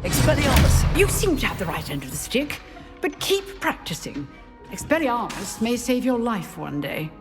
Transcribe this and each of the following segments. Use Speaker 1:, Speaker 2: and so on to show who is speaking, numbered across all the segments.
Speaker 1: Expelliarmus, you seem to have the right end of the stick, but keep practicing. Expelliarmus may save your life one day.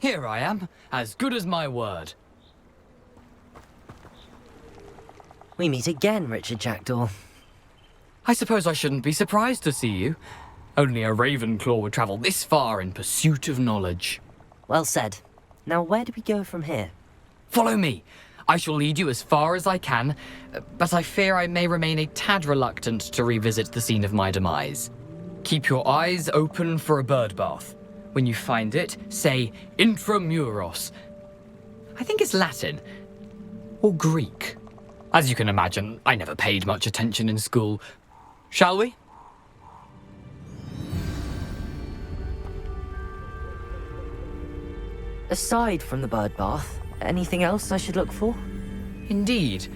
Speaker 2: Here I am, as good as my word.
Speaker 3: We meet again, Richard Jackdaw.
Speaker 2: I suppose I shouldn't be surprised to see you. Only a Ravenclaw would travel this far in pursuit of knowledge.
Speaker 3: Well said. Now where do we go from here?
Speaker 2: Follow me. I shall lead you as far as I can, but I fear I may remain a tad reluctant to revisit the scene of my demise. Keep your eyes open for a bird bath. When you find it, say Intramuros. I think it's Latin. Or Greek. As you can imagine, I never paid much attention in school. Shall we?
Speaker 3: Aside from the bird bath, anything else I should look for?
Speaker 2: Indeed.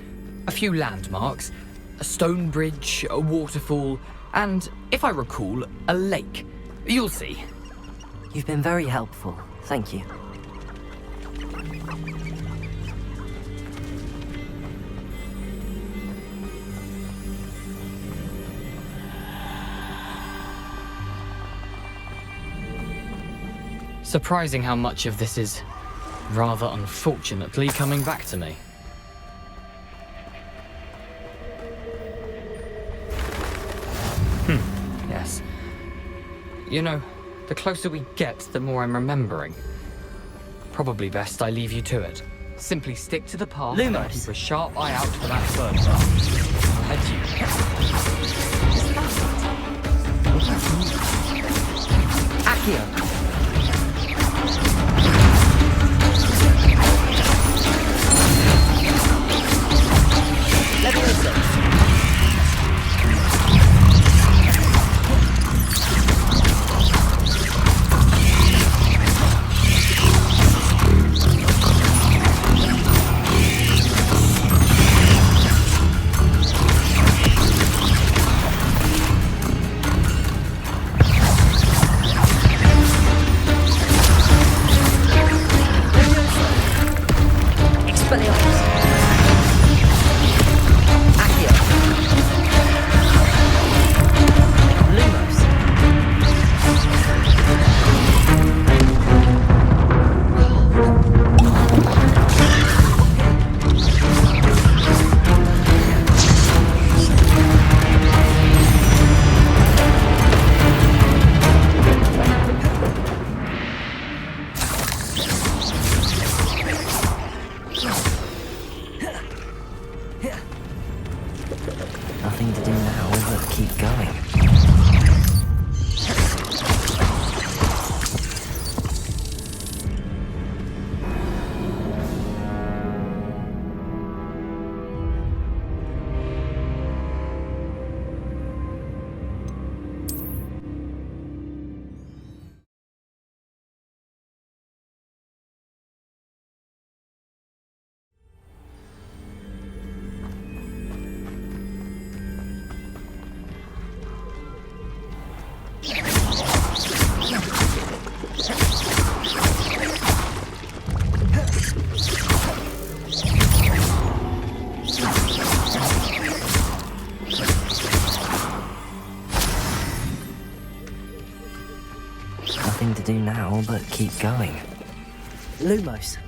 Speaker 2: A few landmarks, a stone bridge, a waterfall, and, if I recall, a lake. You'll see.
Speaker 3: You've been very helpful. Thank you.
Speaker 2: Surprising how much of this is, rather unfortunately, coming back to me. Yes. You know, the closer we get, the more I'm remembering. Probably best I leave you to it. Simply stick to the path and
Speaker 3: Lumos.
Speaker 2: keep a sharp eye out for that bird bath. Adieu.
Speaker 3: Accio! nothing to do now but keep going. Lumos.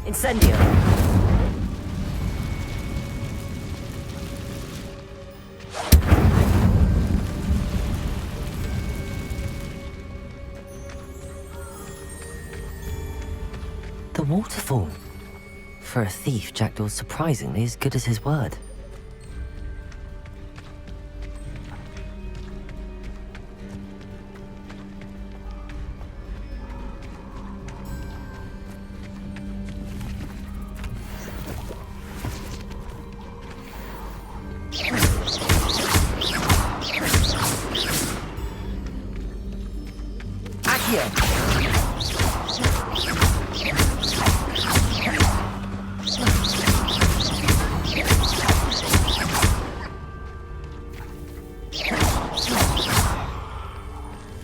Speaker 3: Incendio. The waterfall. For a thief, Jackdaw's surprisingly as good as his word.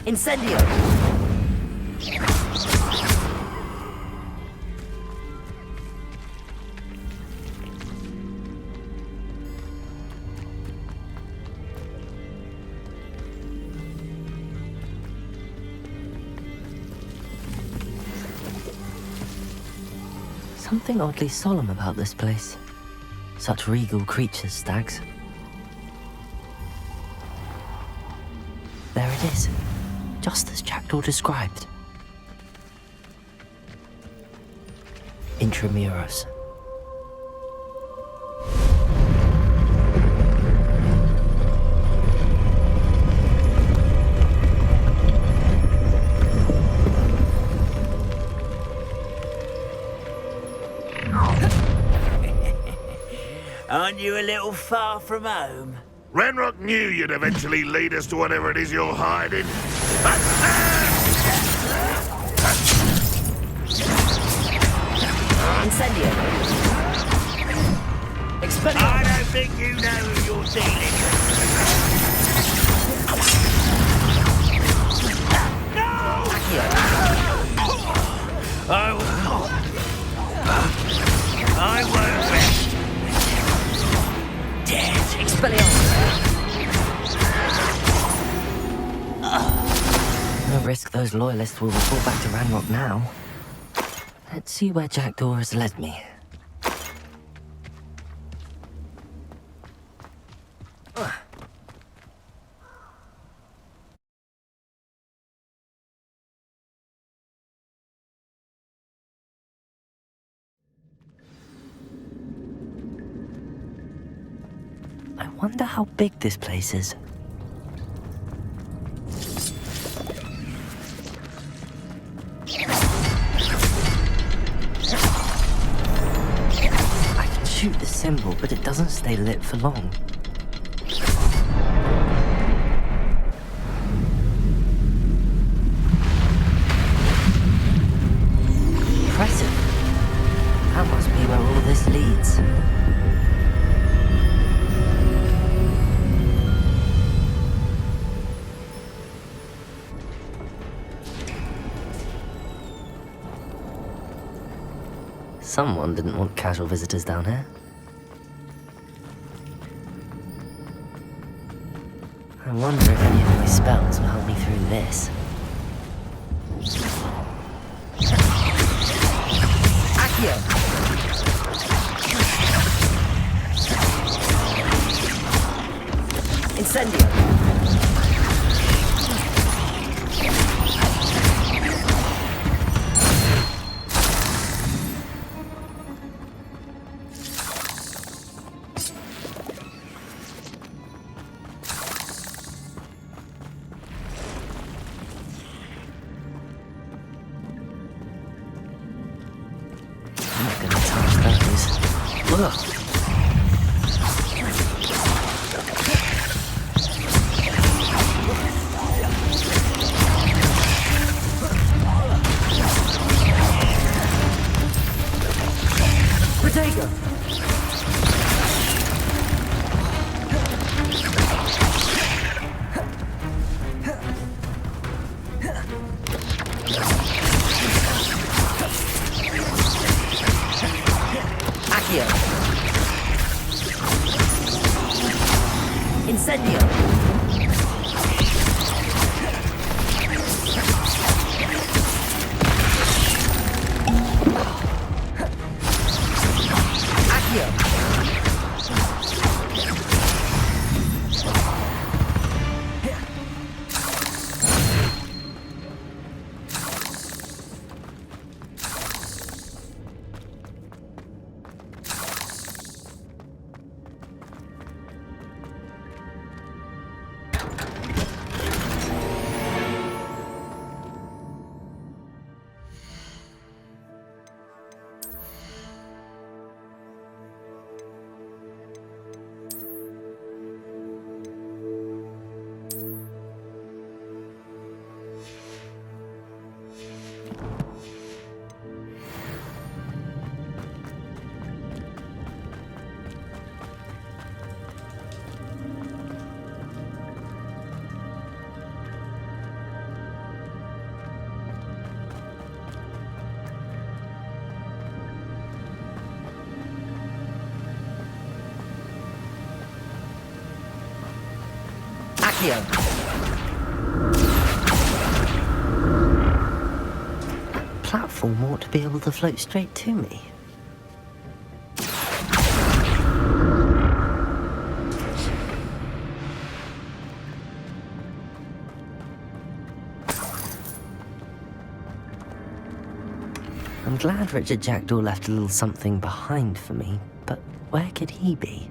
Speaker 3: Incendio! Something oddly solemn about this place. Such regal creatures, stags. There it is. Just as Jackdaw described. Intramuros.
Speaker 4: Aren't you a little far from home?
Speaker 5: Ranrock knew you'd eventually lead us to whatever it is you're hiding.
Speaker 3: Incendio. Expelliarmus.
Speaker 4: I don't think you know who you're dealing with. No! I won't rest. Dead.
Speaker 3: Expelliarmus. No risk those loyalists will report back to Ranrock now. Let's see where Jackdaw has led me. I wonder how big this place is. I can shoot the symbol, but it doesn't stay lit for long. Impressive. That must be where all this leads. Someone didn't want casual visitors down here. I wonder if any of my spells will help me through this. Accio! Incendio! Incendio! Accio! Accio! That platform ought to be able to float straight to me. I'm glad Richard Jackdaw left a little something behind for me, but where could he be?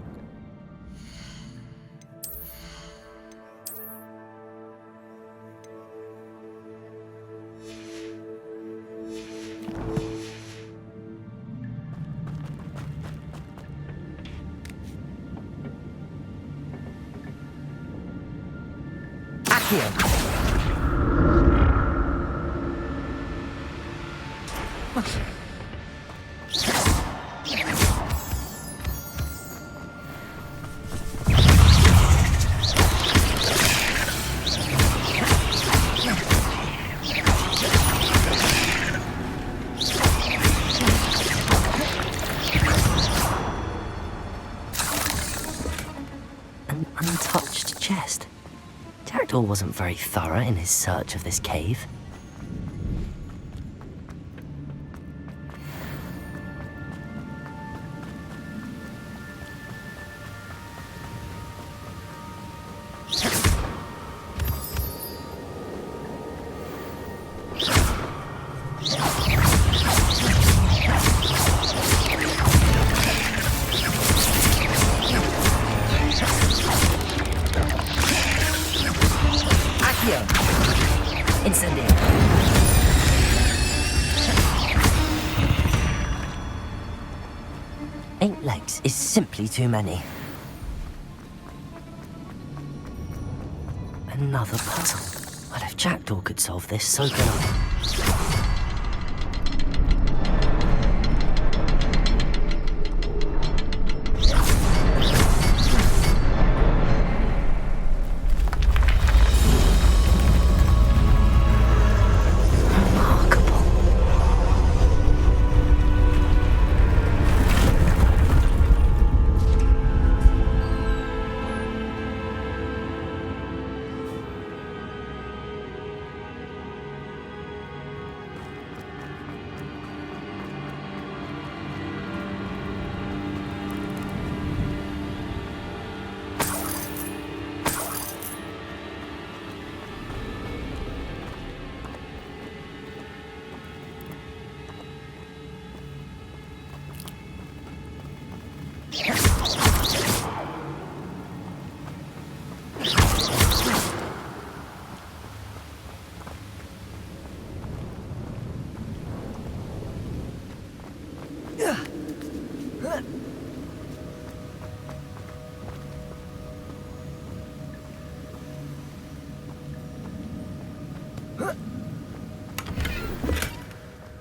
Speaker 3: Accio! An untouched chest. Jackdaw wasn't very thorough in his search of this cave. Incendio! Eight legs is simply too many. Another puzzle. Well, if Jackdaw could solve this, so can I.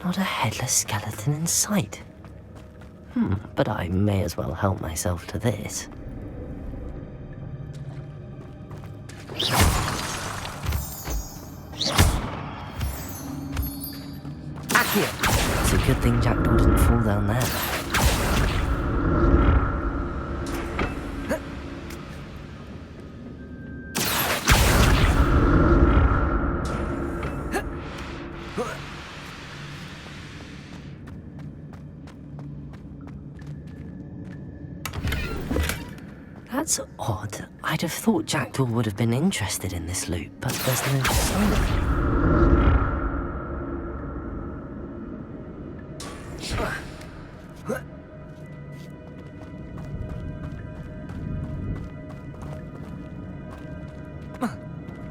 Speaker 3: Not a headless skeleton in sight. But I may as well help myself to this. Accio! It's a good thing Jackdaw didn't fall down there. That's odd. I'd have thought Jackdaw would have been interested in this loot, but there's no sign of him.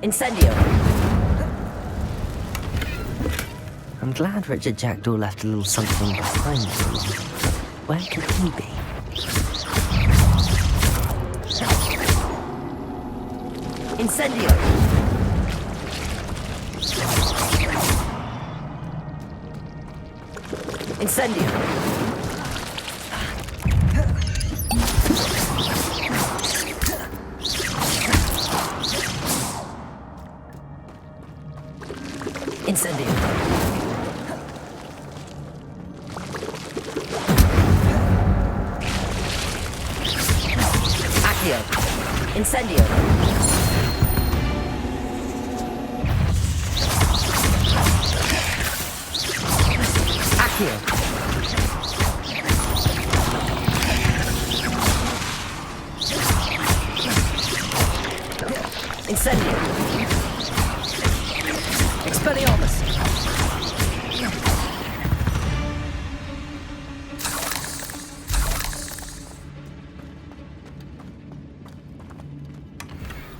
Speaker 3: Incendio! I'm glad Richard Jackdaw left a little something behind for me. Where could he be? Incendio! Incendio! Incendio! Accio! Incendio! Accio! Incendio! Expelliarmus!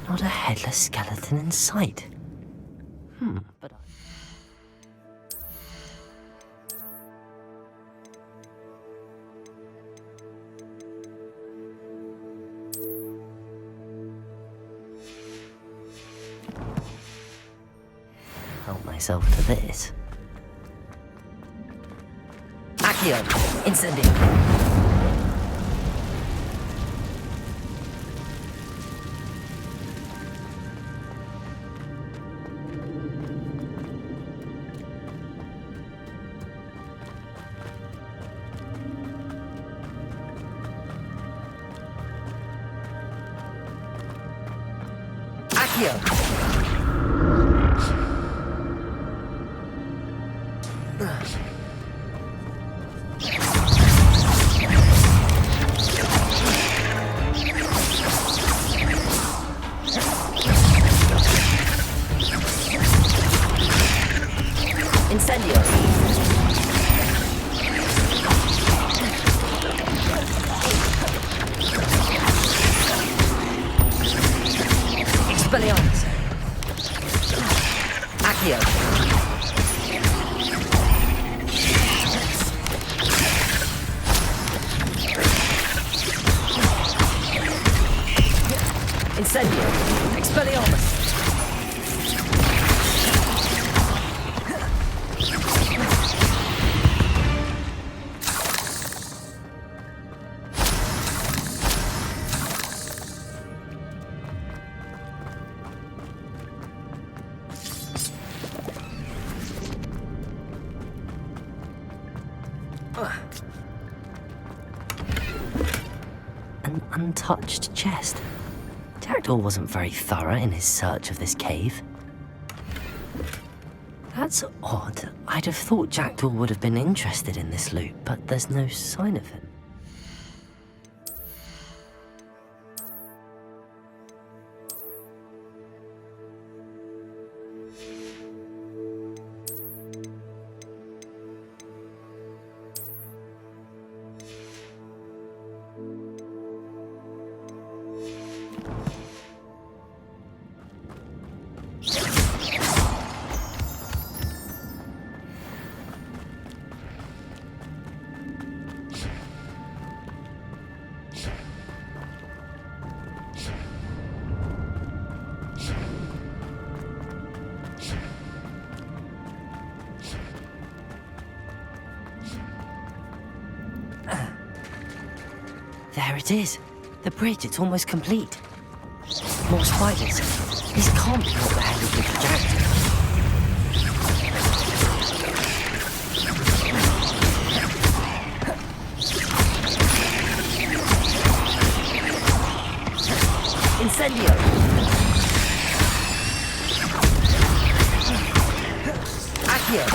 Speaker 3: Not a headless skeleton in sight. But help myself to this. Accio! Incendio! Accio! Incendio! Expelliarmus! Accio! Incendio! Expelliarmus! An untouched chest. Jackdaw wasn't very thorough in his search of this cave. That's odd. I'd have thought Jackdaw would have been interested in this loot, but there's no sign of him. There it is. The bridge, it's almost complete. More spiders. This can't be what the hell is with Jackdaw. Incendio! Accio!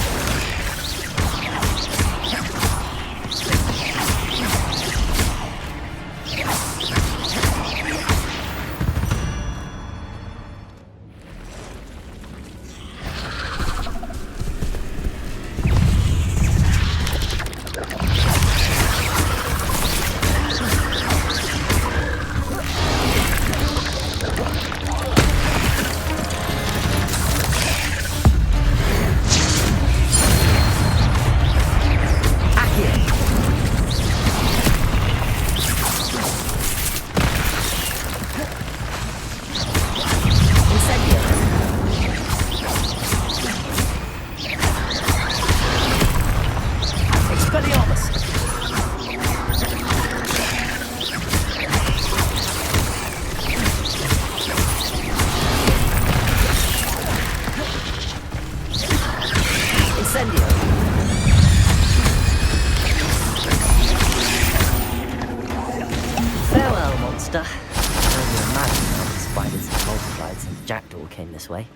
Speaker 3: monster. I can only imagine how the spiders have multiplied since Jackdaw came this way.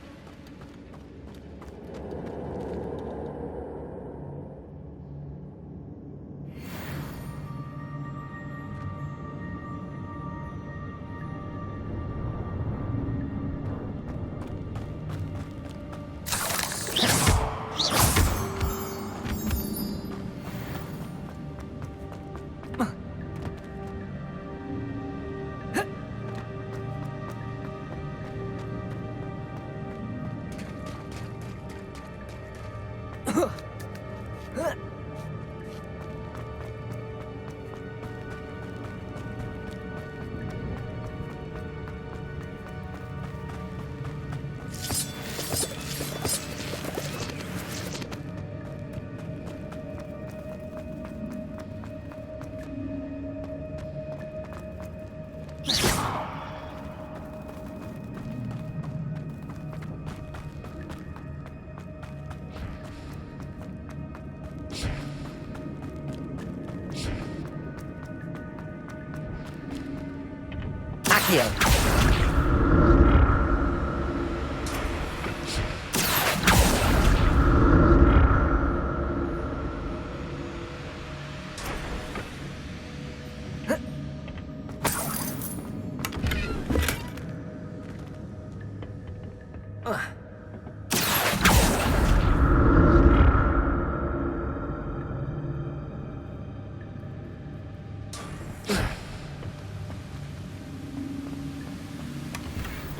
Speaker 3: Accio!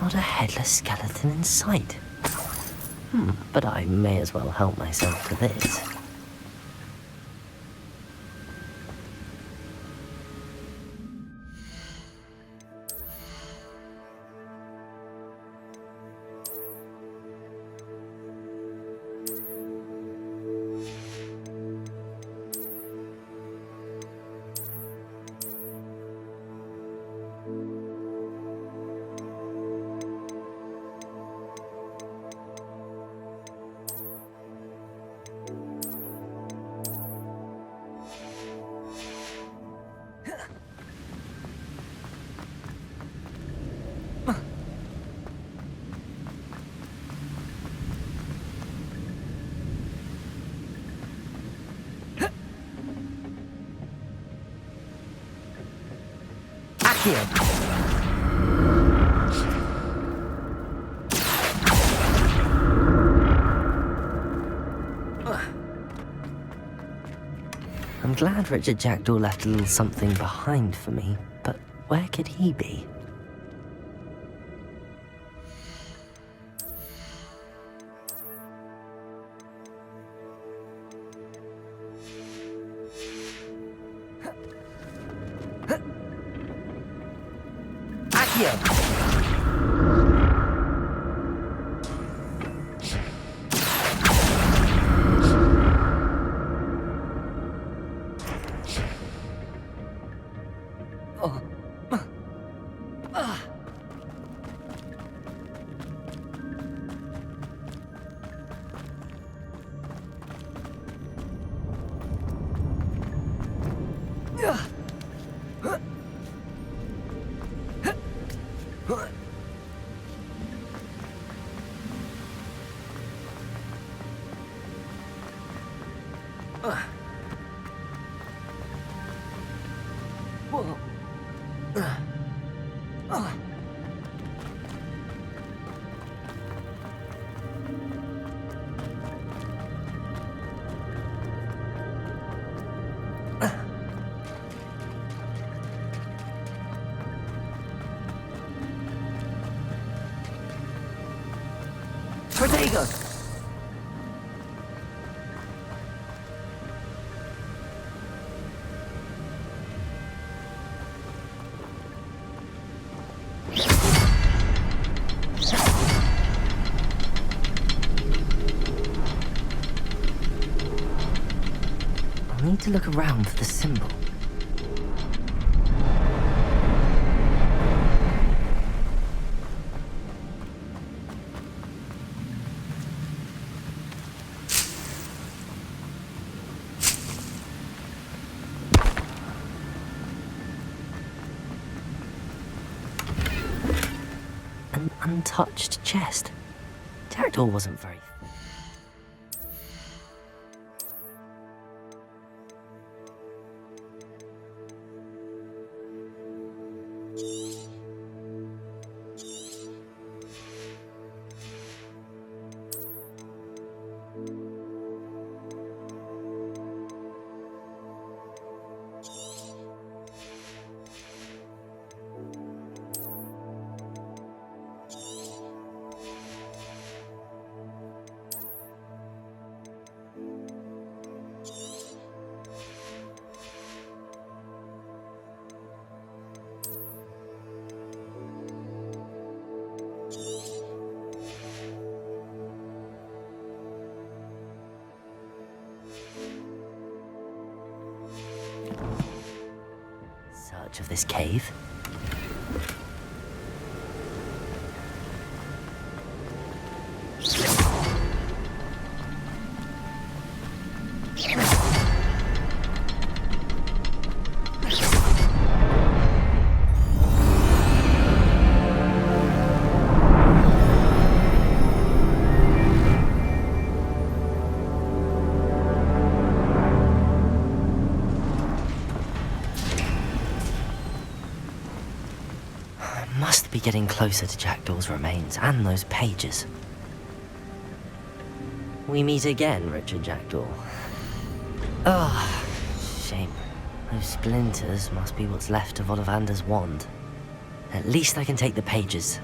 Speaker 3: Not a headless skeleton in sight. But I may as well help myself to this. Accio! I'm glad Richard Jackdaw left a little something behind for me, but where could he be? Accio! Protego! I need to look around for the symbol. untouched chest. Jackdaw wasn't very... Search of this cave. Must be getting closer to Jackdaw's remains and those pages. We meet again, Richard Jackdaw. Ah, shame. Those splinters must be what's left of Ollivander's wand. At least I can take the pages.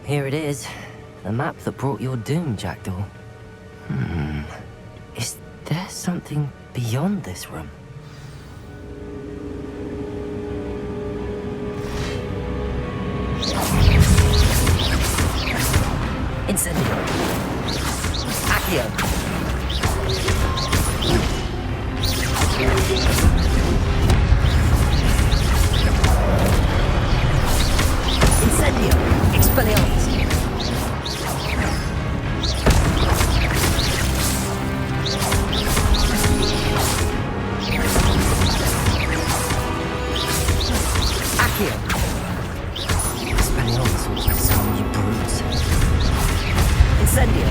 Speaker 3: Here it is, the map that brought your doom, Jackdaw. Is there something beyond this room? Incendio. Accio. Incendio. Expelliarmus. Accio. Expelliarmus will disarm you brutes. Incendio.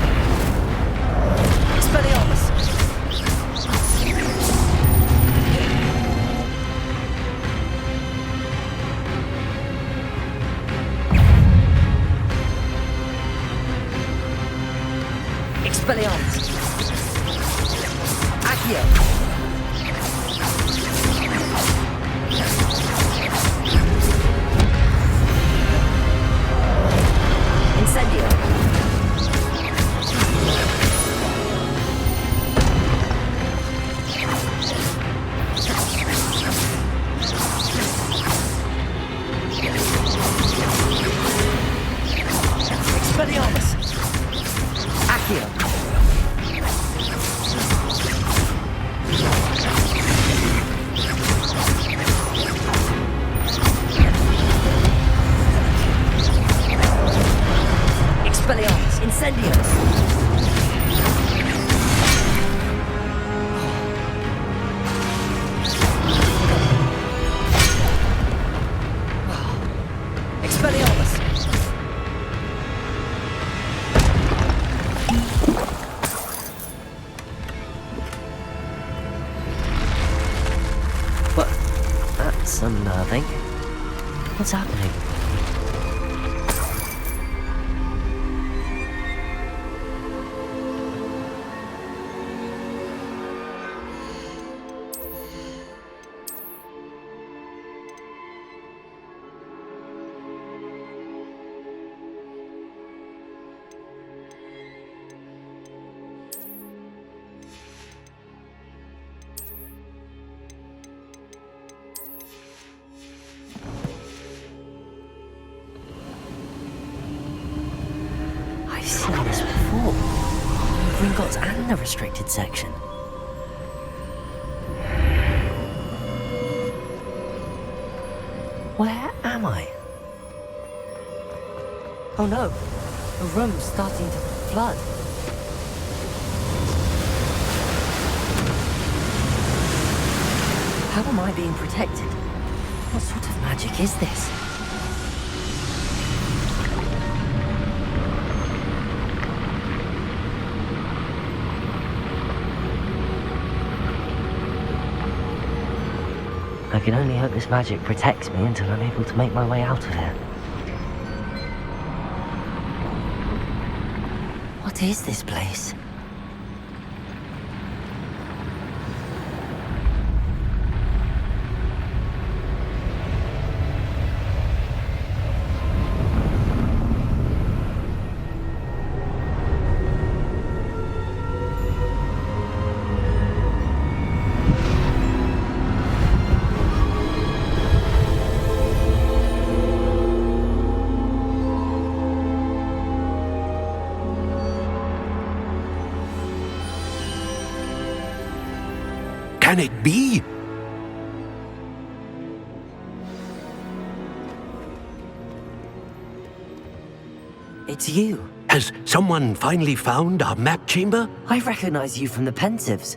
Speaker 3: Expelliarmus. Expelliarmus. Accio. Incendio. Expelliarmus. Accio. Expelliarmus. Incendio. Expelliarmus. What? That's unnerving. What's happening? I've seen this before. Gringotts and the restricted section. Where am I? Oh no, the room's starting to flood. How am I being protected? What sort of magic is this? can only hope this magic protects me until I'm able to make my way out of here. What is this place?
Speaker 6: Can it be?
Speaker 3: It's you.
Speaker 6: Has someone finally found our map chamber?
Speaker 3: I recognize you from the Pensieves.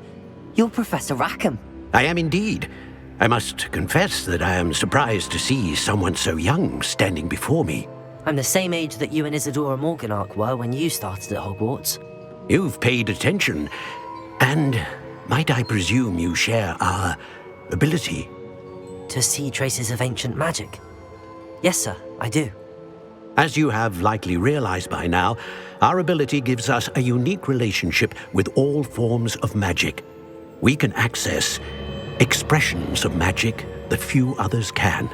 Speaker 3: You're Professor Rackham.
Speaker 6: I am indeed. I must confess that I am surprised to see someone so young standing before me.
Speaker 3: I'm the same age that you and Isadora Morganach were when you started at Hogwarts.
Speaker 6: You've paid attention, and might I presume you share our ability?
Speaker 3: To see traces of ancient magic? Yes, sir, I do.
Speaker 6: As you have likely realized by now, our ability gives us a unique relationship with all forms of magic. We can access expressions of magic that few others can.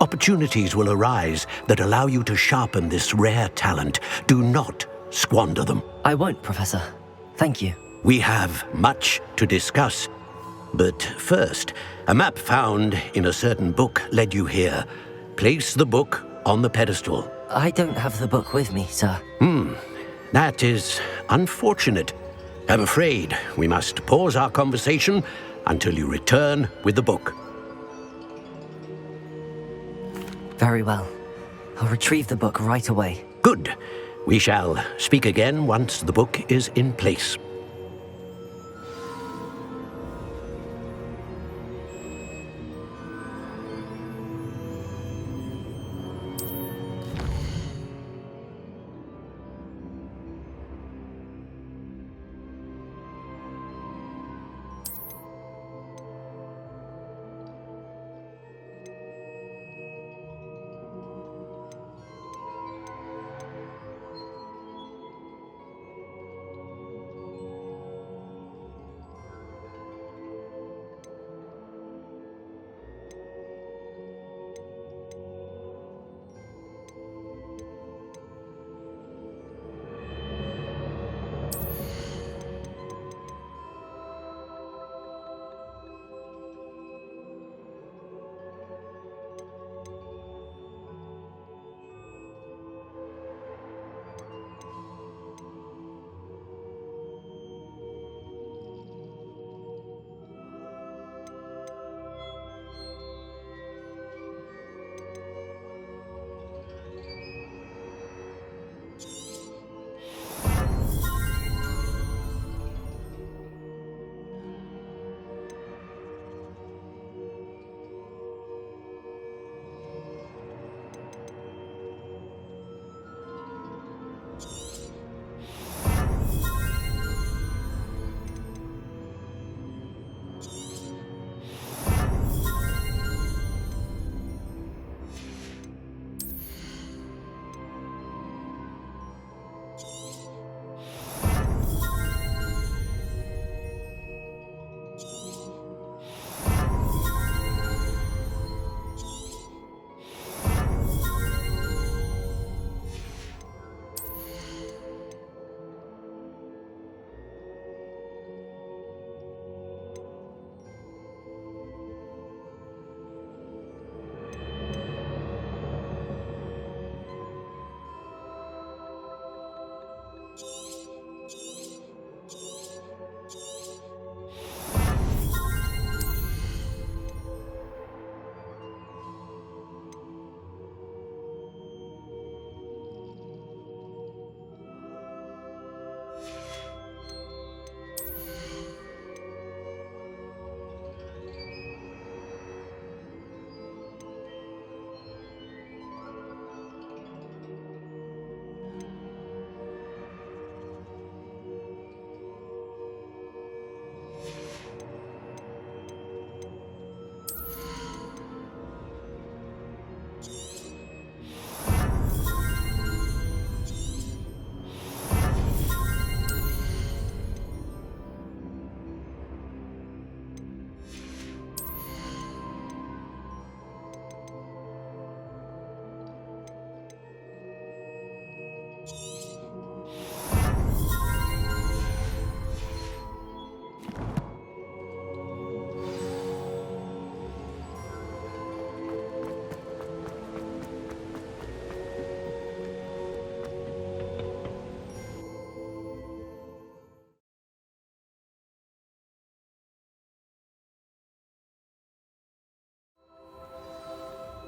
Speaker 6: Opportunities will arise that allow you to sharpen this rare talent. Do not squander them.
Speaker 3: I won't, Professor. Thank you.
Speaker 6: We have much to discuss. But first, a map found in a certain book led you here. Place the book on the pedestal.
Speaker 3: I don't have the book with me, sir.
Speaker 6: That is unfortunate. I'm afraid we must pause our conversation until you return with the book.
Speaker 3: Very well. I'll retrieve the book right away.
Speaker 6: Good. We shall speak again once the book is in place.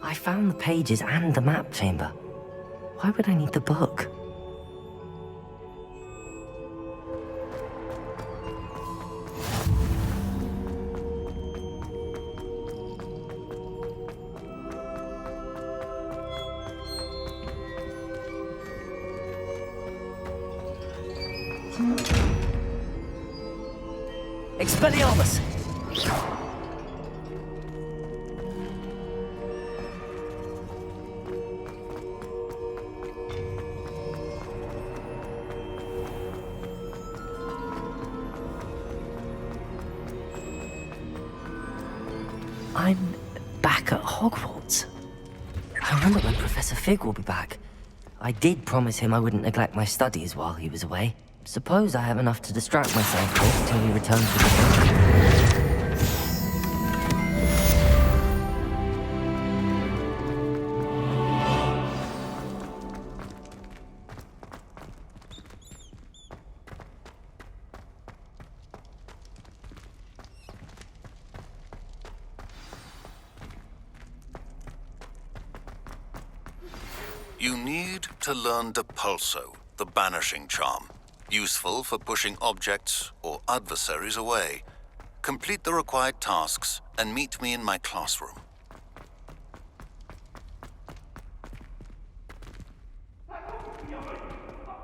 Speaker 3: I found the pages and the map chamber. Why would I need the book?
Speaker 2: Expelliarmus!
Speaker 3: I'm back at Hogwarts. I remember when Professor Fig will be back. I did promise him I wouldn't neglect my studies while he was away. Suppose I have enough to distract myself with till he returns to the book.
Speaker 7: You need to learn Depulso, the banishing charm. Useful for pushing objects or adversaries away. Complete the required tasks and meet me in my classroom.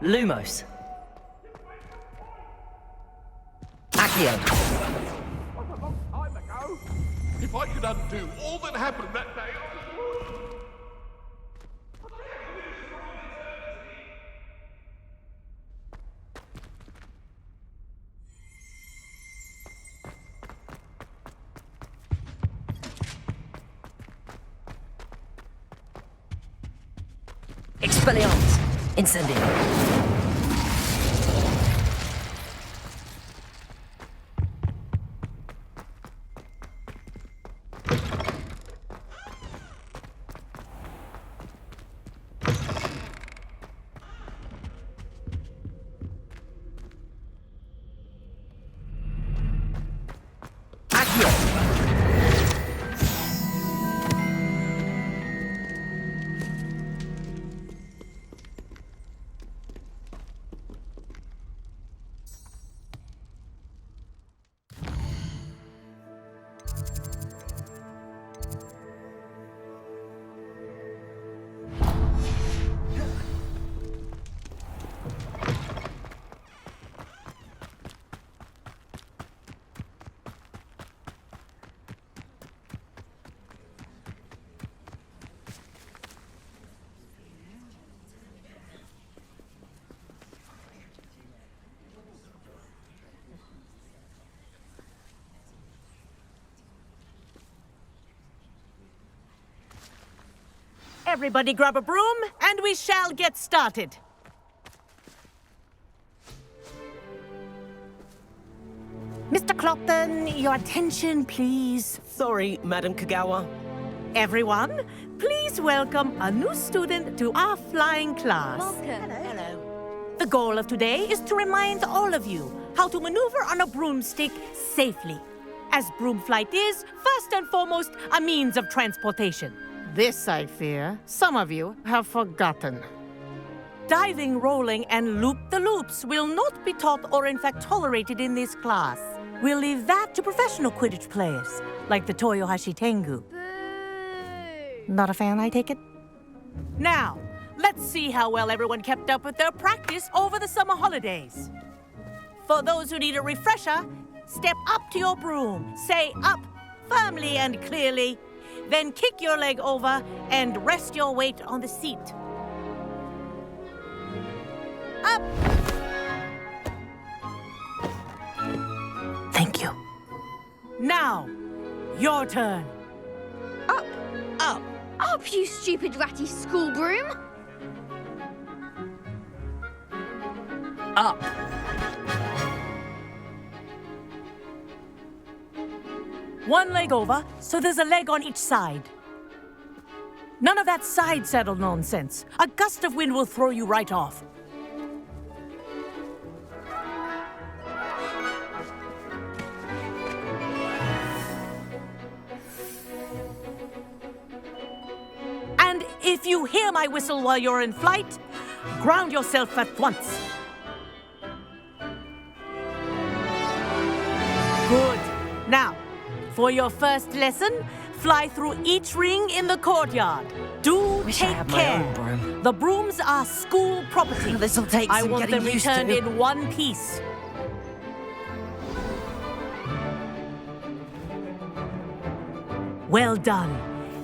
Speaker 3: Lumos. Accio.
Speaker 5: Time ago. If I could undo all that happened that day,
Speaker 3: Expelliarmus. Incendio. Accio.
Speaker 8: Everybody grab a broom, and we shall get started. Mr. Clopton, your attention, please.
Speaker 9: Sorry, Madam Kagawa.
Speaker 8: Everyone, please welcome a new student to our flying class.
Speaker 10: Welcome. Hello.
Speaker 8: The goal of today is to remind all of you how to maneuver on a broomstick safely, as broom flight is, first and foremost, a means of transportation. This, I fear, some of you have forgotten. Diving, rolling, and loop-the-loops will not be taught or in fact tolerated in this class. We'll leave that to professional Quidditch players, like the Toyohashi Tengu.
Speaker 10: Boo!
Speaker 8: Not a fan, I take it? Now, let's see how well everyone kept up with their practice over the summer holidays. For those who need a refresher, step up to your broom, say up firmly and clearly, then kick your leg over and rest your weight on the seat. Up! Thank you. Now, your turn.
Speaker 10: Up!
Speaker 8: Up!
Speaker 10: Up, you stupid ratty school broom!
Speaker 2: Up!
Speaker 8: One leg over, so there's a leg on each side. None of that side saddle nonsense. A gust of wind will throw you right off. if you hear my whistle while you're in flight, ground yourself at once. Good. Now, for your first lesson, fly through each ring in the courtyard. Do
Speaker 3: Wish I
Speaker 8: take
Speaker 3: had my
Speaker 8: care.
Speaker 3: own broom.
Speaker 8: The brooms are school property.
Speaker 3: This'll take
Speaker 8: I
Speaker 3: some
Speaker 8: want
Speaker 3: getting
Speaker 8: them
Speaker 3: used
Speaker 8: returned
Speaker 3: to.
Speaker 8: in one piece. Well done.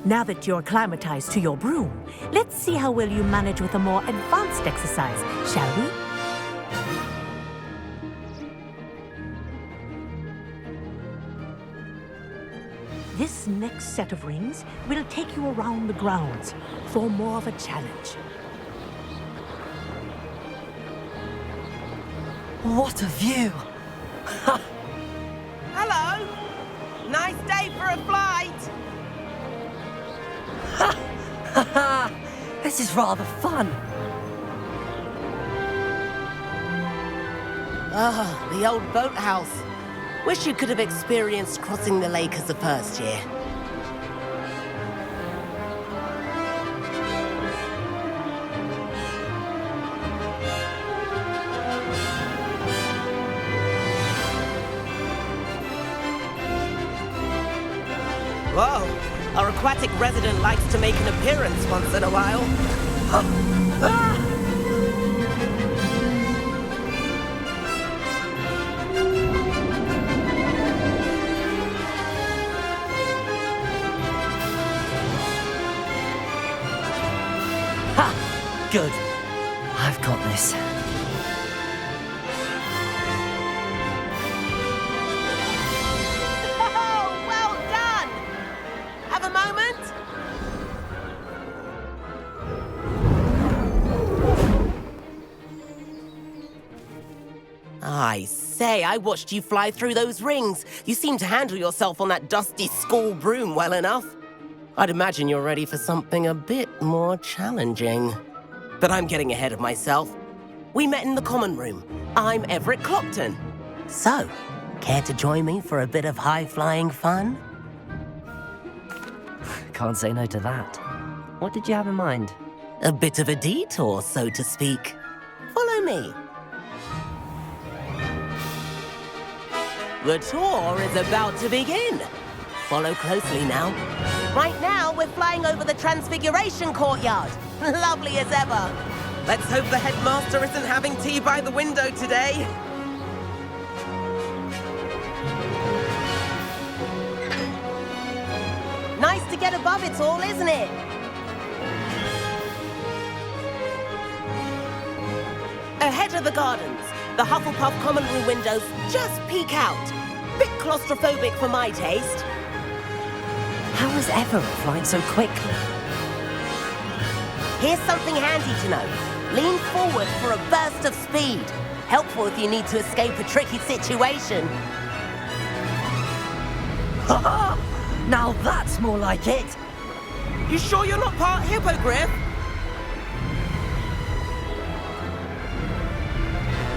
Speaker 8: Now that you're acclimatized to your broom, let's see how well you manage with a more advanced exercise, shall we? This next set of rings will take you around the grounds for more of a challenge.
Speaker 3: What a view!
Speaker 9: Hello! Nice day for a flight!
Speaker 3: This is rather fun.
Speaker 9: Ah, the old boathouse. Wish you could have experienced crossing the lake as the first year. Whoa! Our aquatic resident likes to make an appearance once in a while.
Speaker 3: Ha! Good. I've got this.
Speaker 9: Oh, well done! Have a moment? I say, I watched you fly through those rings. You seem to handle yourself on that dusty school broom well enough. I'd imagine you're ready for something a bit more challenging. But I'm getting ahead of myself. We met in the common room. I'm Everett Clopton. So, care to join me for a bit of high-flying fun?
Speaker 3: Can't say no to that. What did you have in mind?
Speaker 9: A bit of a detour, so to speak. Follow me. The tour is about to begin. Follow closely now. Right now, we're flying over the Transfiguration Courtyard. Lovely as ever. Let's hope the headmaster isn't having tea by the window today. Nice to get above it all, isn't it? Ahead of the gardens, the Hufflepuff common room windows just peek out. Bit claustrophobic for my taste.
Speaker 3: How was Everett flying so quickly?
Speaker 9: Here's something handy to know. Lean forward for a burst of speed. Helpful if you need to escape a tricky situation.
Speaker 3: Now that's more like it.
Speaker 9: You sure you're not part hippogriff?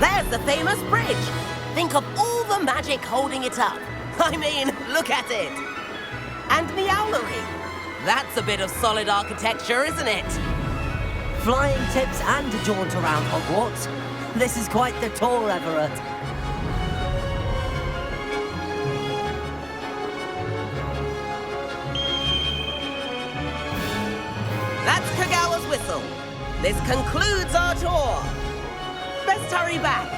Speaker 9: There's the famous bridge. Think of all the magic holding it up. I mean, look at it. And Meowlery. That's a bit of solid architecture, isn't it?
Speaker 3: Flying tips and a jaunt around Hogwarts. This is quite the tour, Everett.
Speaker 9: That's Kagawa's whistle. This concludes our tour. Best hurry back.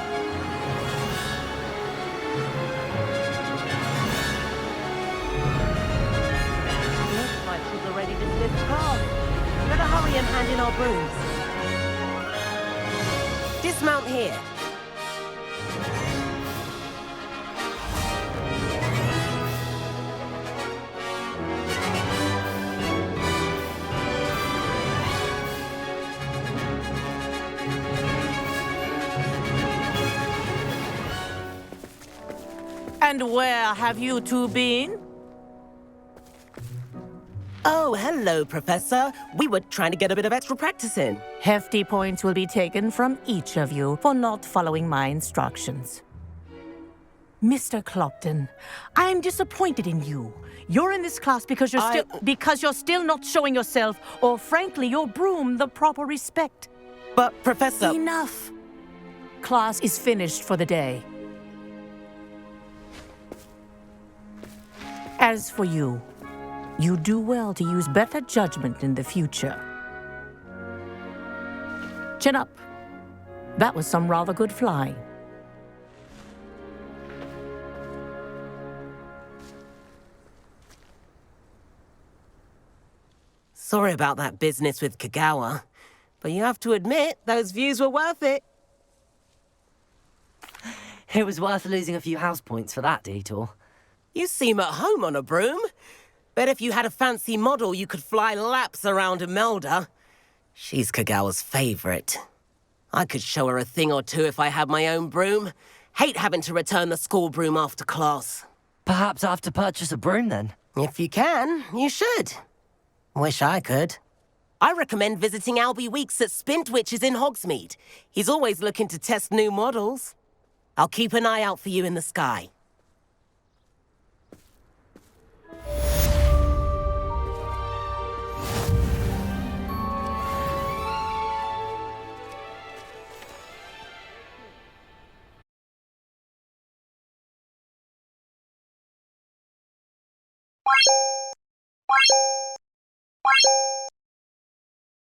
Speaker 9: Looks like she's already dismissed guards. Better hurry and hand in our brooms. Dismount here. And where have you two been? Oh, hello, Professor. We were trying to get a bit of extra practice in.
Speaker 8: Hefty points will be taken from each of you for not following my instructions. Mr. Clopton, I am disappointed in you. You're in this class because you're still not showing yourself, or frankly, your broom the proper respect.
Speaker 9: But, Professor...
Speaker 8: Enough. Class is finished for the day. As for you, you do well to use better judgment in the future. Chin up. That was some rather good flying.
Speaker 9: Sorry about that business with Kagawa, but you have to admit, those views were worth it.
Speaker 3: It was worth losing a few house points for that detour.
Speaker 9: You seem at home on a broom. Bet if you had a fancy model, you could fly laps around Imelda. She's Kagawa's favorite. I could show her a thing or two if I had my own broom. Hate having to return the school broom after class.
Speaker 3: Perhaps I have to purchase a broom then?
Speaker 9: If you can, you should. Wish I could. I recommend visiting Albie Weeks at Spintwitches in Hogsmeade. He's always looking to test new models. I'll keep an eye out for you in the sky.